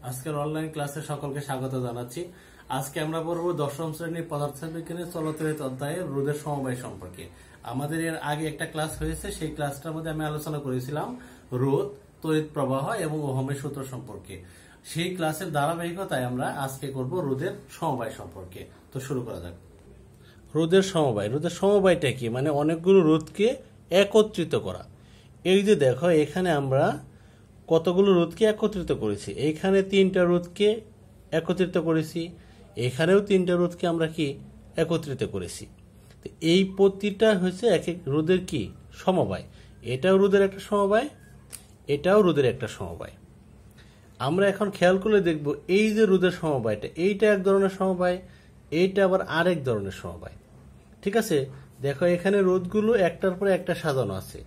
আজকের অনলাইন ক্লাসে সকলকে স্বাগত জানাচ্ছি। আজকে আমরা পড়ব দশম শ্রেণীর পদার্থবিজ্ঞানের চলতরিত অধ্যায়ে রোধের সমবায় সম্পর্কে। আমাদের এর আগে একটা ক্লাস হয়েছে, সেই ক্লাসটার মধ্যে আমি আলোচনা করেছিলাম রোধ, তড়িৎ প্রবাহ এবং ওহমের সূত্র সম্পর্কে। সেই ক্লাসের ধারাবাহিকতায় আমরা আজকে করব রোধের সমবায় সম্পর্কে। তো শুরু করা যাক। রোধের সমবায়। রোধের সমবায়টা কি? মানে অনেকগুলো রোধকে একত্রিত করা। এই যে দেখো, এখানে আমরা কতগুলো রোধকে একত্রিত করেছি। এইখানে তিনটা রোধকে একত্রিত করেছি, এখানেও তিনটা রোধকে আমরা কি একত্রিত করেছি। এই প্রতিটা হচ্ছে এক এক রোধের কি সমবায়। এটাও রোধের একটা সমবায়, এটাও রোধের একটা সমবায়। আমরা এখন খেয়াল করলে দেখব, এই যে রোধের সমবায়টা, এইটা এক ধরনের সমবায়, এইটা আবার আরেক ধরনের সমবায়। ঠিক আছে, দেখো এখানে রোধগুলো একটার পর একটা সাজানো আছে,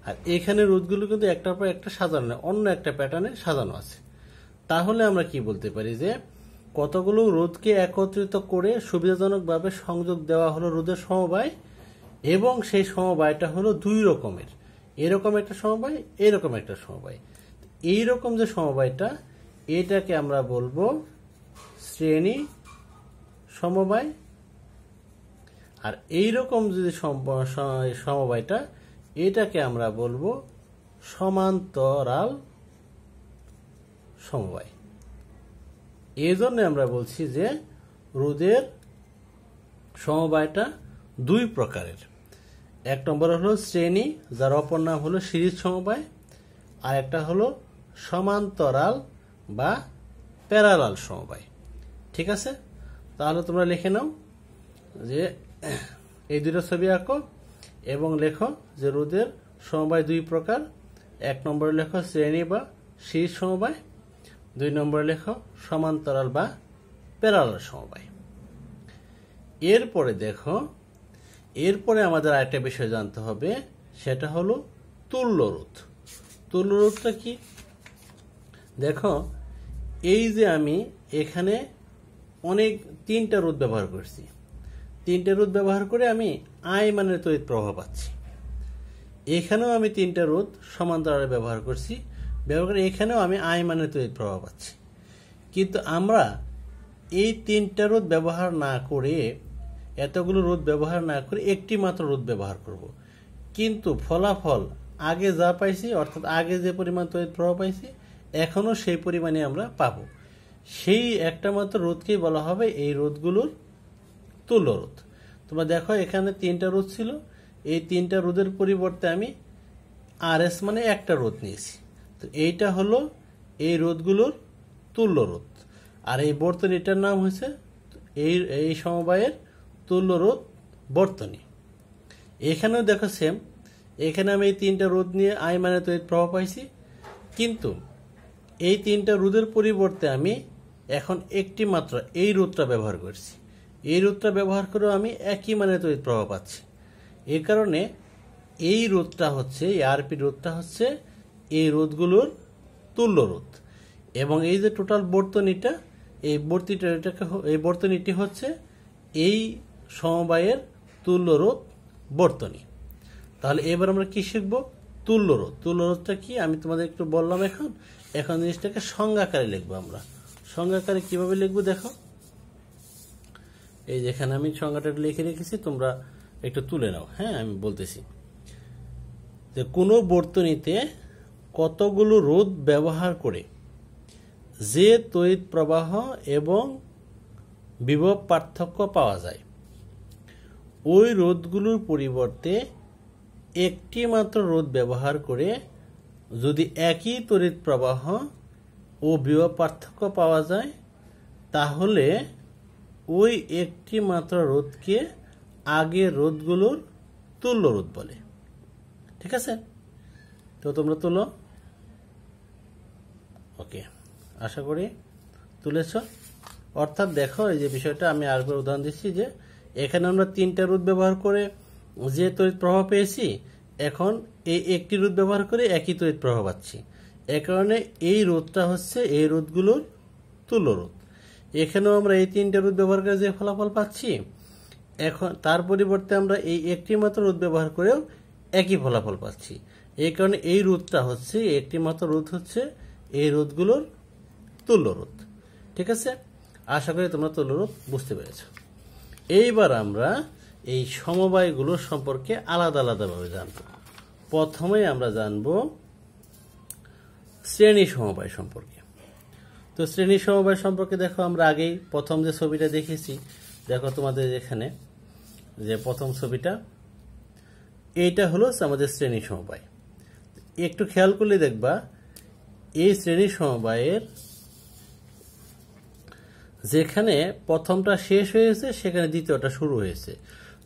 আর এখানে রোধগুলো কিন্তু একটার পর একটা সাজানো না, অন্য একটা প্যাটার্নে সাজানো আছে। তাহলে আমরা কি বলতে পারি যে কতগুলো রোধকে একত্রিত করে সুবিধাজনকভাবে সংযোগ দেওয়া হলো রোধের সমবায়, এবং সেই সমবায়টা হলো দুই রকমের। এরকম একটা সমবায়, এরকম একটা সমবায়। এইরকম যে সমবায়টা, এটাকে আমরা বলবো শ্রেণী সমবায়, আর এইরকম যদি সমবায়টা, এটাকে আমরা বলবো সমান্তরাল সমবায়। এই জন্য আমরা বলছি যে রোধের সমবায়টা দুই প্রকারের। এক নম্বর হলো শ্রেণী, যার অপর নাম হলো সিরিজ সমবায়, আর একটা হলো সমান্তরাল বা প্যারালাল সমবায়। ঠিক আছে, তাহলে তোমরা লিখে নাও যে এই দুটো ছবি আঁকো এবং লেখো যে রোধের সমবায় দুই প্রকার। এক নম্বরে লেখো শ্রেণী বা সিরিজ সমবায়, দুই নম্বরে লেখো সমান্তরাল বা প্যারালাল সমবায়। এরপরে দেখো, এরপরে আমাদের আরেকটা বিষয় জানতে হবে, সেটা হলো তুল্য রোধ। তুল্য রোধটা কি? দেখো, এই যে আমি এখানে তিনটা রোধ ব্যবহার করছি, তিনটা রোধ ব্যবহার করে আমি আই মানের তড়িৎ প্রবাহ পাচ্ছি। এখানেও আমি তিনটা রোধ সমান্তরালে ব্যবহার করছি, ব্যবহার করে এখানেও আমি আই মানের তড়িৎ প্রবাহ পাচ্ছি। কিন্তু আমরা এই তিনটা রোধ ব্যবহার না করে, এতগুলো রোধ ব্যবহার না করে একটি মাত্র রোধ ব্যবহার করব। কিন্তু ফলাফল আগে যা পাইছি, অর্থাৎ আগে যে পরিমাণ তড়িৎ প্রবাহ পাইছি, এখনো সেই পরিমাণে আমরা পাবো। সেই একটা মাত্র রোধকেই বলা হবে এই রোধগুলোর তুল্য রোধ। তোমরা দেখো, এখানে তিনটা রোধ ছিল, এই তিনটা রোধের পরিবর্তে আমি আর এস মানে একটা রোধ নিয়েছি। তো এইটা হলো এই রোধগুলোর তুল্য রোধ, আর এই বর্তনীটার নাম হয়েছে এই সমবায়ের তুল্য রোধ বর্তনী। এখানেও দেখো সেম, এখানে আমি এই তিনটা রোধ নিয়ে আই মানে তড়িৎ প্রবাহ পাইছি, কিন্তু এই তিনটা রোধের পরিবর্তে আমি এখন একটি মাত্র এই রোধটা ব্যবহার করছি। এই রোধটা ব্যবহার করেও আমি একই মানে তড়িৎ প্রবাহ পাচ্ছি। এই কারণে এই রোধটা হচ্ছে, এই আরপি রোধটা হচ্ছে এই রোধগুলোর তুল্য রোধ। এবং এই যে টোটাল বর্তনীটা, এই বর্তনীটি হচ্ছে এই সমবায়ের তুল্য রোধ বর্তনী। তাহলে এবার আমরা কি শিখবো? তুল্য রোধ। তুল্য রোধটা কি আমি তোমাদের একটু বললাম। এখন জিনিসটাকে সংজ্ঞাকারে লিখবো। আমরা সংজ্ঞাকারে কিভাবে লিখবো দেখো, এই যেখানে আমি সংজ্ঞাটা লিখে রেখেছি, তোমরা একটু তুলে নাও। হ্যাঁ, আমি বলতেছি যে কোনো বর্তনীতে কতগুলো রোধ ব্যবহার করে যে তড়িৎ প্রবাহ এবং বিভব পার্থক্য পাওয়া যায়, ওই রোধগুলোর পরিবর্তে একটি মাত্র রোধ ব্যবহার করে যদি একই তড়িৎ প্রবাহ ও বিভব পার্থক্য পাওয়া যায়, তাহলে ওই একটি মাত্র রোধকে আগের রোধগুলোর তুল্য রোধ বলে। ঠিক আছে, তো তোমরা তুলো। ওকে, আশা করি তুলেছ। অর্থাৎ দেখো, এই যে বিষয়টা আমি আরেকবার উদাহরণ দিচ্ছি, যে এখানে আমরা তিনটা রোধ ব্যবহার করে যে তড়িৎ প্রবাহ পেয়েছি, এখন এই একটি রোধ ব্যবহার করে একই তড়িৎ প্রবাহ পাচ্ছি। এ কারণে এই রোধটা হচ্ছে এই রোধগুলোর তুল্য রোধ। এখানেও আমরা এই তিনটা রোধ ব্যবহার করে যে ফলাফল পাচ্ছি, এখন তার পরিবর্তে আমরা এই একটি মাত্র রোধ ব্যবহার করেও একই ফলাফল পাচ্ছি। এই কারণে এই রোধটা হচ্ছে, একটি মাত্র রোধ হচ্ছে এই রোধগুলোর তুল্যরোধ। ঠিক আছে, আশা করি তোমরা তুল্যরোধ বুঝতে পেরেছ। এইবার আমরা এই সমবায়গুলো সম্পর্কে আলাদা আলাদাভাবে জানব। প্রথমে আমরা জানব শ্রেণী সমবায় সম্পর্কে। তো শ্রেণী সমবায় সম্পর্কে দেখো, আমরা আগেই প্রথম যে ছবিটা দেখেছি, দেখো তোমাদের এখানে যে প্রথম ছবিটা, এইটা হলো আমাদের শ্রেণী সমবায়। একটু খেয়াল করলে দেখবা এই শ্রেণী সমবায়ের যেখানে প্রথমটা শেষ হয়েছে সেখানে দ্বিতীয়টা শুরু হয়েছে,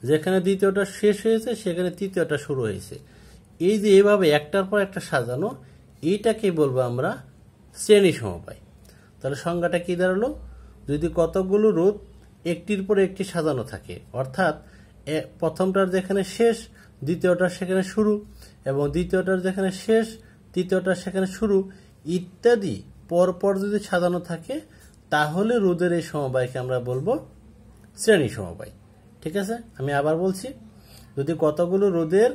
যেখানে দ্বিতীয়টা শেষ হয়েছে সেখানে তৃতীয়টা শুরু হয়েছে। এই যে এভাবে একটার পর একটা সাজানো, এইটাকে বলবো আমরা শ্রেণী সমবায়। তাহলে সংজ্ঞাটা কি দাঁড়ালো? যদি কতগুলো রোধ একটির পর একটি সাজানো থাকে, অর্থাৎ প্রথমটার যেখানে শেষ দ্বিতীয়টার সেখানে শুরু, এবং দ্বিতীয়টার যেখানে শেষ তৃতীয়টার সেখানে শুরু ইত্যাদি পরপর যদি সাজানো থাকে, তাহলে রোধের এই সমবায়কে আমরা বলবো শ্রেণী সমবায়। ঠিক আছে, আমি আবার বলছি, যদি কতগুলো রোধের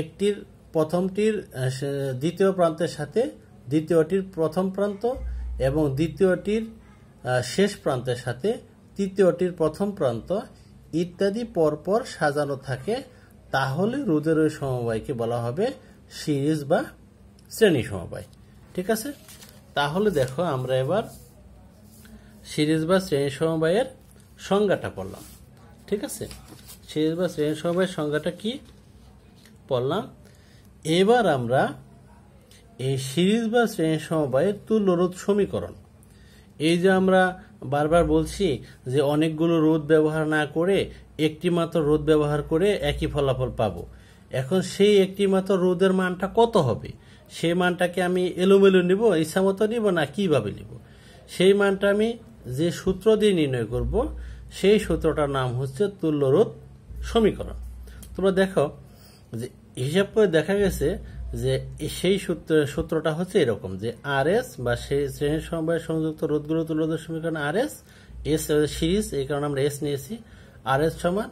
একটির প্রথমটির দ্বিতীয় প্রান্তের সাথে দ্বিতীয়টির প্রথম প্রান্ত এবং দ্বিতীয়টির শেষ প্রান্তের সাথে তৃতীয়টির প্রথম প্রান্ত ইত্যাদি পরপর সাজানো থাকে, তাহলে রোধের ওই সমবায়কে বলা হবে সিরিজ বা শ্রেণী সমবায়। ঠিক আছে, তাহলে দেখো আমরা এবার সিরিজ বা শ্রেণী সমবায়ের সংজ্ঞাটা পড়লাম। ঠিক আছে, সিরিজ বা শ্রেণী সমবায়ের সংজ্ঞাটা কি পড়লাম। এবার আমরা এই সিরিজ বা শ্রেণী সমবায়ের তুল্যরোধ সমীকরণ, এই যে আমরা বারবার বলছি যে অনেকগুলো রোধ ব্যবহার না করে একটি মাত্র রোধ ব্যবহার করে একই ফলাফল পাবো। এখন সেই একটি মাত্র রোধের মানটা কত হবে, সেই মানটাকে আমি এলোমেলো নিব, ইচ্ছামতো নিব না কিভাবে নিব, সেই মানটা আমি যে সূত্র দিয়ে নির্ণয় করব, সেই সূত্রটার নাম হচ্ছে তুল্যরোধ সমীকরণ। তোমরা দেখো যে হিসাব করে দেখা গেছে যে সেই সূত্রটা হচ্ছে এরকম, যে আর এস বা সেই শ্রেণী সমবায় সংযুক্ত রোধগুলো তুল্যরোধের সমীকরণ আর এস, এস সিরিজ, এই কারণে আমরা এস নিয়েছি। আর এস সমান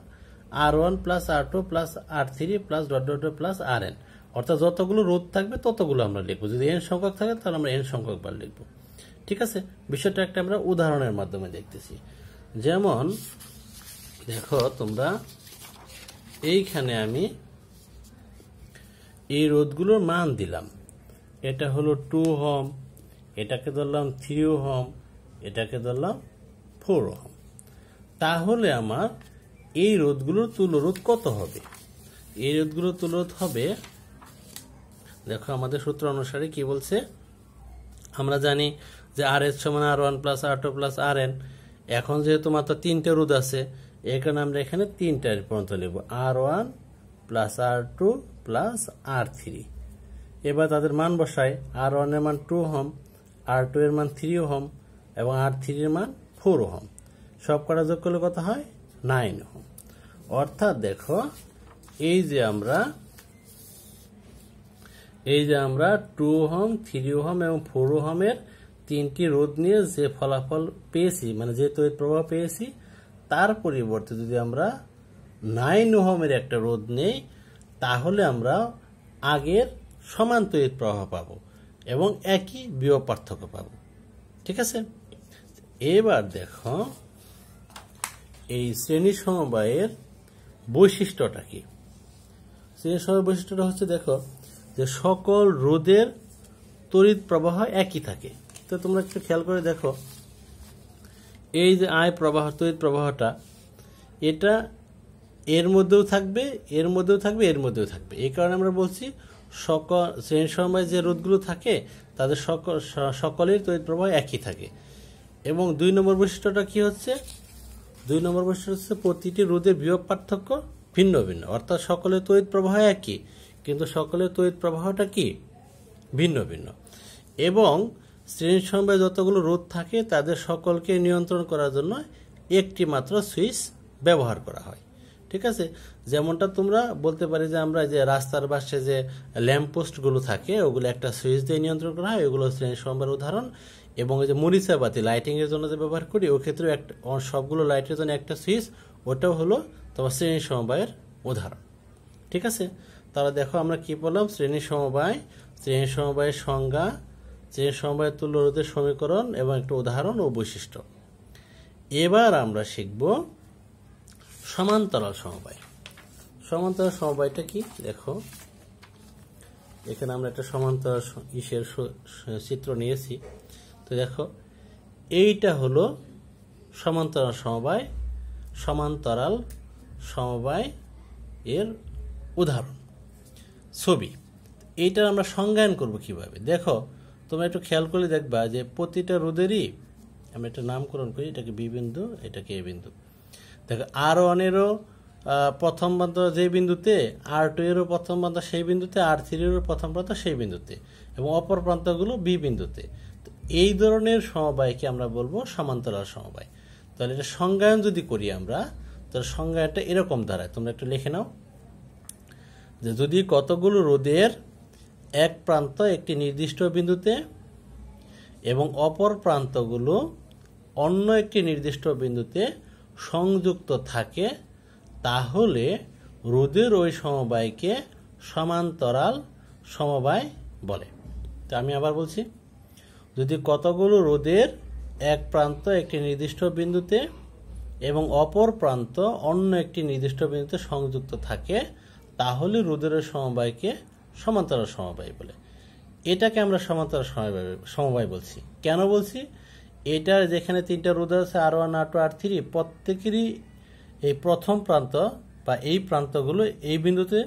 R1 plus R2 plus R3 plus dot dot plus RN, অর্থাৎ যতগুলো রোধ থাকবে ততগুলো আমরা লিখবো। যদি এন সংখ্যক থাকে তাহলে আমরা এন সংখ্যক বার লিখবো। ঠিক আছে, বিষয়টা একটা আমরা উদাহরণের মাধ্যমে দেখতেছি। যেমন দেখো তোমরা এইখানে আমি এই রোধগুলোর মান দিলাম, এটা হলো 2 ওহম, এটাকে ধরলাম 3 ওহম, এটাকে ধরলাম 4 ওহম। তাহলে আমার এই রোধগুলোর তুল্যরোধ কত হবে? এই রোধগুলোর তুল্যরোধ হবে, দেখো আমাদের সূত্র অনুসারে কি বলছে, আমরা জানি যে আর এস সমান R1 plus R2 plus RN। এখন যেহেতু মাত্র 3টে রোধ আছে, এই কারণে আমরা এখানে 3টার পর্যন্ত লিখব, R1 plus R2 plus R3। এবার তাদের মান বসাই, R1 এর মান 2 ওহম, R2 এর মান 3 ওহম এবং R3 এর মান 4 ওহম। সব কটা যোগ করলে কত হয়? 9 ওহম। অর্থাৎ দেখো এই যে আমরা 2 ওহম, 3 ওহম এবং 4 ওহমের 3টি রোধ নিয়ে যে ফলাফল পেয়েছি, মানে যে তড়িৎ প্রবাহ পেয়েছি, তার পরিবর্তে যদি আমরা 9 ওহমের একটা রোধ নেই, তাহলে আমরা আগের সমান তড়িৎ প্রবাহ পাবো এবং একই বিভব পার্থক্য পাবো। ঠিক আছে, এবার দেখো এই শ্রেণী সমবায়ের বৈশিষ্ট্যটা কি। শ্রেণী সমবায়ের বৈশিষ্ট্যটা হচ্ছে, দেখো যে সকল রোধের তড়িৎ প্রবাহ একই থাকে। তো তোমরা একটু খেয়াল করে দেখো, এই যে আয় প্রবাহ, তড়িৎ প্রবাহটা, এটা এর মধ্যেও থাকবে, এর মধ্যেও থাকবে, এর মধ্যেও থাকবে। এই কারণে আমরা বলছি সকল শ্রেণী সমবায়ে যে রোধগুলো থাকে তাদের সকলের তড়িৎ প্রবাহ একই থাকে। এবং 2 নম্বর বৈশিষ্ট্যটা কি হচ্ছে? 2 নম্বর বৈশিষ্ট্য হচ্ছে প্রতিটি রোধের বিভব পার্থক্য ভিন্ন ভিন্ন, অর্থাৎ সকলের তড়িৎ প্রবাহ একই কিন্তু সকলের তড়িৎ প্রবাহটা কি ভিন্ন ভিন্ন। এবং শ্রেণী সমবায়ে যতগুলো রোধ থাকে তাদের সকলকে নিয়ন্ত্রণ করার জন্য একটি মাত্র সুইচ ব্যবহার করা হয়। ঠিক আছে, যেমনটা তোমরা বলতে পারি যে আমরা যে রাস্তার পাশে যে ল্যাম্পপোস্টগুলো থাকে ওগুলো একটা সুইচ দিয়ে নিয়ন্ত্রণ করা হয়, ওগুলো শ্রেণী সমবায়ের উদাহরণ। এবং এই যে মরিচা বাতি লাইটিং এর জন্য যে ব্যবহার করি, ওই ক্ষেত্রে সবগুলো লাইটের জন্য একটা সুইচ, ওটাও হলো তোমার শ্রেণী সমবায়ের উদাহরণ। ঠিক আছে, তাহলে দেখো আমরা কি বললাম, শ্রেণী সমবায়, শ্রেণী সমবায়ের সংজ্ঞা, চেইন সমবায় তুল্য রোধের সমীকরণ এবং একটা উদাহরণ ও বৈশিষ্ট্য। এবার আমরা শিখব সমান্তরাল সমবায়। সমান্তরাল সমবায়টা কি দেখো, এখানে আমরা একটা সমান্তরাল চিত্র নিয়েছি। তো দেখো, এইটা হলো সমান্তরাল সমবায়। সমান্তরাল সমবায় এর উদাহরণ ছবি। এইটার আমরা সংজ্ঞায়ন করব কিভাবে, দেখো তোমরা একটু খেয়াল করলে দেখবা যে প্রতিটা রোধেরই আমি একটা নামকরণ করি, এটাকে বি বিন্দু, এটাকে এ বিন্দু। দেখো R1-এরও প্রথম প্রান্ত যে বিন্দুতে, R2-এরও প্রথম প্রান্ত সেই বিন্দুতে, R3-এরও প্রথম প্রান্ত সেই বিন্দুতে, এবং অপর প্রান্তগুলো বি বিন্দুতে। তো এই ধরনের সমবায়কে আমরা বলবো সমান্তরাল সমবায়। তাহলে এটা সংজ্ঞায়ন যদি করি আমরা, তাহলে সংজ্ঞায়নটা এরকম দাঁড়ায়, তোমরা একটু লিখে নাও যে যদি কতগুলো রোধের এক প্রান্ত একটি নির্দিষ্ট বিন্দুতে এবং অপর প্রান্তগুলো অন্য একটি নির্দিষ্ট বিন্দুতে সংযুক্ত থাকে, তাহলে রোধের ওই সমবায়কে সমান্তরাল সমবায় বলে। তো আমি আবার বলছি, যদি কতগুলো রোধের এক প্রান্ত একটি নির্দিষ্ট বিন্দুতে এবং অপর প্রান্ত অন্য একটি নির্দিষ্ট বিন্দুতে সংযুক্ত থাকে, তাহলে রোধের ওই সমবায়কে সমান্তরাল সমবায় বলে। এটাকে আমরা সমান্তরাল সমবায় বলছি। কেন বলছি, এটার যেখানে তিনটা রোধ আছে R1, R2, R3, প্রত্যেকেরই এই প্রথম প্রান্ত বা এই প্রান্তগুলো এই বিন্দুতে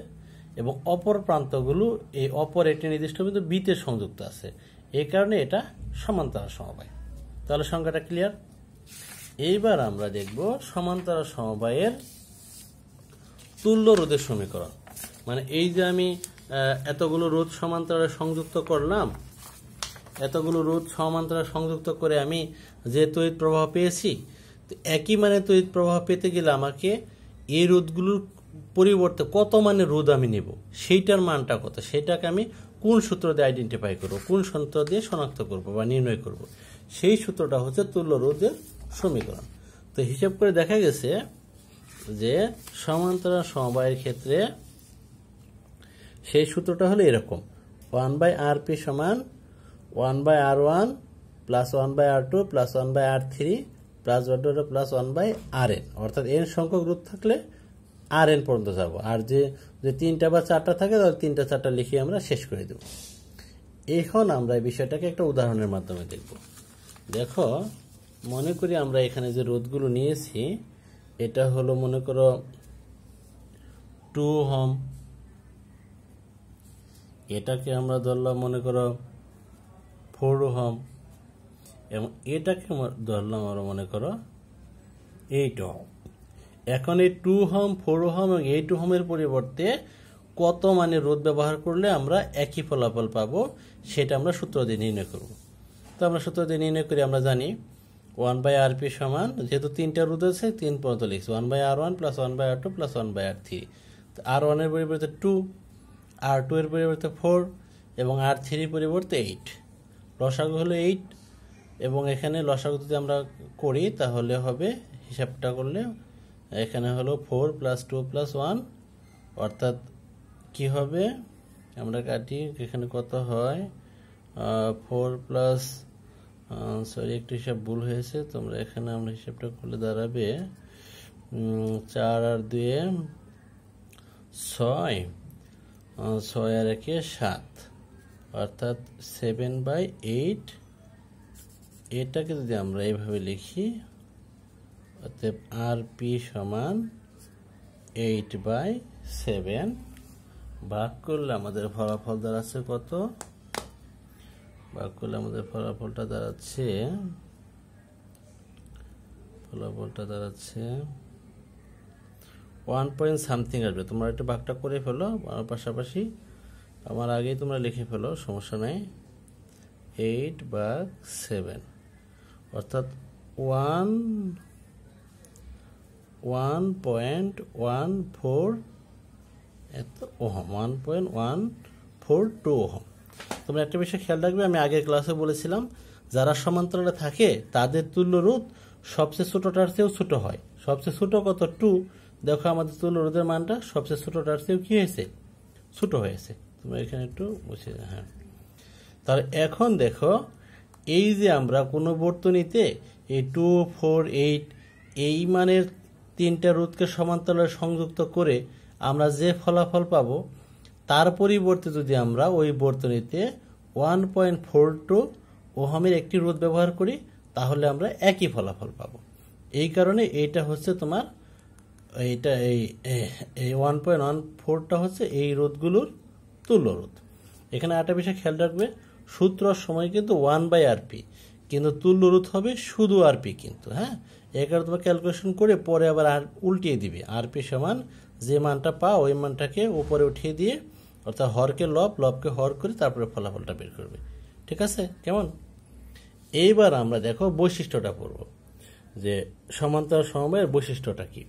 এবং অপর প্রান্তগুলো এই অপর একটি নির্দিষ্ট বিন্দু বিতে সংযুক্ত আছে। এই কারণে এটা সমান্তরাল সমবায়। তাহলে সংখ্যাটা ক্লিয়ার। এইবার আমরা দেখব সমান্তরাল সমবায়ের তুল্য রোধের সমীকরণ। মানে এই যে আমি এতগুলো রোধ সমান্তরালে সংযুক্ত করলাম, এতগুলো রোধ সমান্তরালে সংযুক্ত করে আমি যে তড়িৎ প্রবাহ পেয়েছি, একই মানে তড়িৎ প্রবাহ পেতে গেলে আমাকে এই রোধগুলোর পরিবর্তে কত মানের রোধ আমি নেব, সেইটার মানটা কত, সেটাকে আমি কোন সূত্র দিয়ে আইডেন্টিফাই করব, কোন সূত্র দিয়ে শনাক্ত করব বা নির্ণয় করব, সেই সূত্রটা হচ্ছে তুল্য রোধের সমীকরণ। তো হিসাব করে দেখা গেছে যে সমান্তরাল সমবায়ের ক্ষেত্রে সেই সূত্রটা হলো এরকম: 1/Rp সমান 1/R1 plus 1/R2 plus 1/R3 plus plus 1/Rn। অর্থাৎ n সংখ্যক রোধ থাকলে Rn পর্যন্ত যাব, আর যে তিনটা বা চারটা থাকে তাহলে তিনটা চারটা লিখে আমরা শেষ করে দেব। এখন আমরা এই বিষয়টাকে একটা উদাহরণের মাধ্যমে দেখব। দেখো, মনে করি আমরা এখানে যে রোধগুলো নিয়েছি, এটা হলো মনে করো 2 ওহম, এটাকে আমরা ধরলাম মনে করো 4 ওহম, এবং এটাকে ধরলাম আমরা মনে করো 8 ওহম। এখন এই 2 ওহম, 4 ওহম এবং 8 ওহমের পরিবর্তে কত মানের রোধ ব্যবহার করলে আমরা একই ফলাফল পাবো, সেটা আমরা সূত্র দিয়ে নির্ণয় করব। তো আমরা সূত্র দিয়ে নির্ণয় করি, আমরা জানি 1/Rp সমান, যেহেতু তিনটা রোধ আছে 3 পর্যন্ত লিখছি, 1/R1 plus 1/R2 plus 1/R3। R1 এর পরিবর্তে 2, R2 এর পরিবর্তে 4 এবং R3 এর পরিবর্তে 8। লসাগু হলো 8, এবং এখানে লসাগু যদি আমরা করি তাহলে হবে, হিসাবটা করলে এখানে হলো 4 প্লাস 2 প্লাস 1, অর্থাৎ কি হবে, আমরা কাটি, এখানে কত হয় 4 প্লাস, সরি একটু হিসাব ভুল হয়েছে, তোমরা এখানে আমরা হিসাবটা করলে দাঁড়াবে 4 আর 2 6, 6 আর 1 7, অর্থাৎ 7/8। এটাকে যদি আমরা এইভাবে লিখি, অতএব Rp সমান 8/7, ভাগ করলে আমাদের ফলাফল দাঁড়াচ্ছে কত, ভাগ করলে আমাদের ফলাফলটা দাঁড়াচ্ছে 1 পয়েন্ট সামথিং আসবে। তোমরা একটু ভাগটা করে ফেলো, পাশাপাশি আমার আগেই তোমরা লিখে ফেলো, সমস্যা নাই। 8/7 অর্থাৎ 1.14 ওহম, 1.142 ওহম। তোমরা একটা বিষয় খেয়াল রাখবে, আমি আগের ক্লাসে বলেছিলাম যারা সমান্তরালে থাকে তাদের তুল্য রোধ সবচেয়ে ছোটটার চেয়েও ছোট হয়। সবচেয়ে ছোট কত? 2। দেখো আমাদের তুল্য রোধের মানটা সবচেয়ে ছোটটার চেয়েও কি হয়েছে? ছোট হয়েছে। তোমরা এখানে একটু বুঝে, হ্যাঁ। তাহলে এখন দেখো, এই যে আমরা কোনো বর্তনীতে এই 2, 4, 8 এই মানের তিনটা রোধকে সমান্তরালে সংযুক্ত করে আমরা যে ফলাফল পাবো, তার পরিবর্তে যদি আমরা ওই বর্তনীতে 1.42 ওহমের একটি রোধ ব্যবহার করি, তাহলে আমরা একই ফলাফল পাবো। এই কারণে এইটা হচ্ছে তোমার এইটা এই 1.14টা হচ্ছে এই রোধগুলোর তুল্য রোধ। এখানে একটা বিষয় খেয়াল রাখবে, সূত্রর সময় কিন্তু 1/RP, কিন্তু তুল্য রোধ হবে শুধু আরপি কিন্তু। হ্যাঁ, এই কারণে তোমার ক্যালকুলেশন করে পরে আবার আর উল্টিয়ে দিবে, আরপি সমান যে মানটা পাও ওই মানটাকে উপরে উঠিয়ে দিয়ে, অর্থাৎ হরকে লব, লবকে হর করে তারপরে ফলাফলটা বের করবে। ঠিক আছে? কেমন? এইবার আমরা দেখো বৈশিষ্ট্যটা পড়ব, যে সমান্তরাল সমবায়ের বৈশিষ্ট্যটা কি।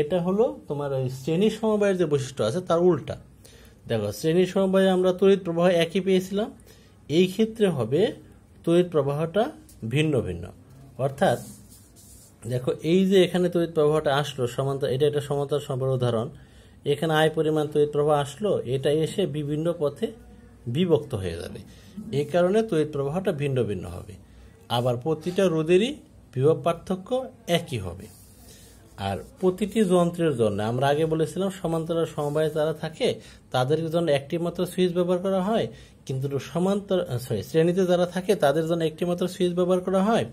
এটা হলো তোমার ওই শ্রেণী সমবায়ের যে বৈশিষ্ট্য আছে তার উল্টা। দেখো, শ্রেণী সমবায়ে আমরা তড়িৎ প্রবাহ একই পেয়েছিলাম, এই ক্ষেত্রে হবে তড়িৎ প্রবাহটা ভিন্ন ভিন্ন। অর্থাৎ দেখো, এই যে এখানে তড়িৎ প্রবাহটা আসলো সমান্তরাল, এটা একটা সমান্তরাল সমবায়ের উদাহরণ। এখানে আয় পরিমাণ তড়িৎ প্রবাহ আসলো, এটা এসে বিভিন্ন পথে বিভক্ত হয়ে যাবে, এই কারণে তড়িৎ প্রবাহটা ভিন্ন ভিন্ন হবে। আবার প্রতিটা রোধেরই বিভব পার্থক্য একই হবে। আর প্রতিটি যন্ত্রের জন্য আমরা আগে বলেছিলাম সমান্তরাল সমবায়ে যারা থাকে তাদের জন্য একটি মাত্র সুইচ ব্যবহার করা হয়, কিন্তু শ্রেণীতে যারা থাকে তাদের জন্য একটি মাত্র সুইচ ব্যবহার করা হয়।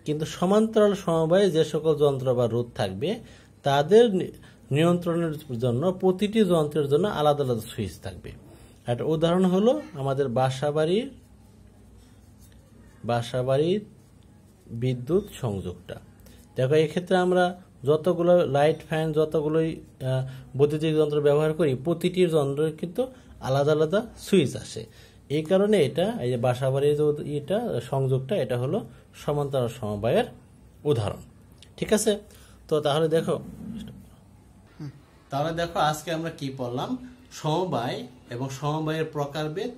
কিন্তু সমান্তরাল সমবায়ে যে সকল যন্ত্র বা রোধ থাকবে তাদের নিয়ন্ত্রণের জন্য প্রতিটি যন্ত্রের জন্য আলাদা আলাদা সুইচ থাকবে। একটা উদাহরণ হলো আমাদের বাসাবাড়ির বিদ্যুৎ সংযোগটা। দেখো, এক্ষেত্রে আমরা যতগুলো লাইট, ফ্যান, যতগুলোই বৈদ্যুতিক যন্ত্র ব্যবহার করি, প্রতিটির যন্ত্রের কিন্তু আলাদা আলাদা সুইচ আসে। এই কারণে এটা, এই যে বাসাবাড়ির এটা সংযোগটা, এটা হলো সমান্তরাল সমবায়ের উদাহরণ। ঠিক আছে? তো তাহলে দেখো আজকে আমরা কি পড়লাম, সমবায় এবং সমবায়ের প্রকারভেদ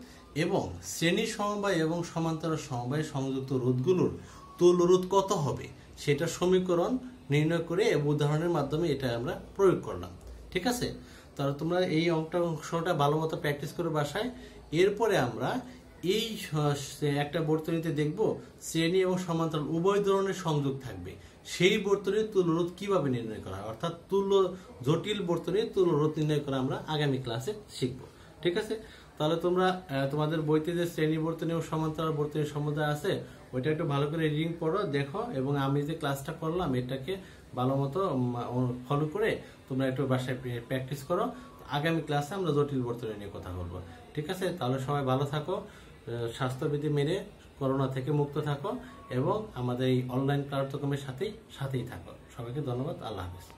এবং শ্রেণী সমবায় এবং সমান্তরাল সমবায় সংযুক্ত রোধগুলোর তুল্য রোধ কত হবে সেটা সমীকরণ নির্ণয় করে এবং উদাহরণের মাধ্যমে এটা আমরা প্রয়োগ করলাম। ঠিক আছে? তাহলে তোমরা এই অংশটা ভালো মতো প্র্যাকটিস করে বাসায়। এরপরে আমরা এই একটা বর্তনীতে দেখব শ্রেণী এবং সমান্তরাল উভয় ধরনের সংযোগ থাকবে, সেই বর্তনীর তুল্য রোধ কিভাবে নির্ণয় করা হয়, অর্থাৎ জটিল বর্তনীর তুল্য রোধ নির্ণয় করা আমরা আগামী ক্লাসে শিখব। ঠিক আছে? তাহলে তোমরা তোমাদের বইতে যে শ্রেণী বর্তনী ও সমান্তরাল বর্তনীর সমুদায় আছে ওইটা একটু ভালো করে রিডিং পড়ো, দেখো, এবং আমি যে ক্লাসটা করলাম এটাকে ভালো মতো ফলো করে তোমরা একটু বাসায় প্র্যাকটিস করো। আগামী ক্লাসে আমরা জটিল বর্তনী নিয়ে কথা বলবো। ঠিক আছে? তাহলে সবাই ভালো থাকো, স্বাস্থ্যবিধি মেনে করোনা থেকে মুক্ত থাকো এবং আমাদের এই অনলাইন কার্যক্রমের সাথেই থাকো। সবাইকে ধন্যবাদ। আল্লাহ হাফেজ।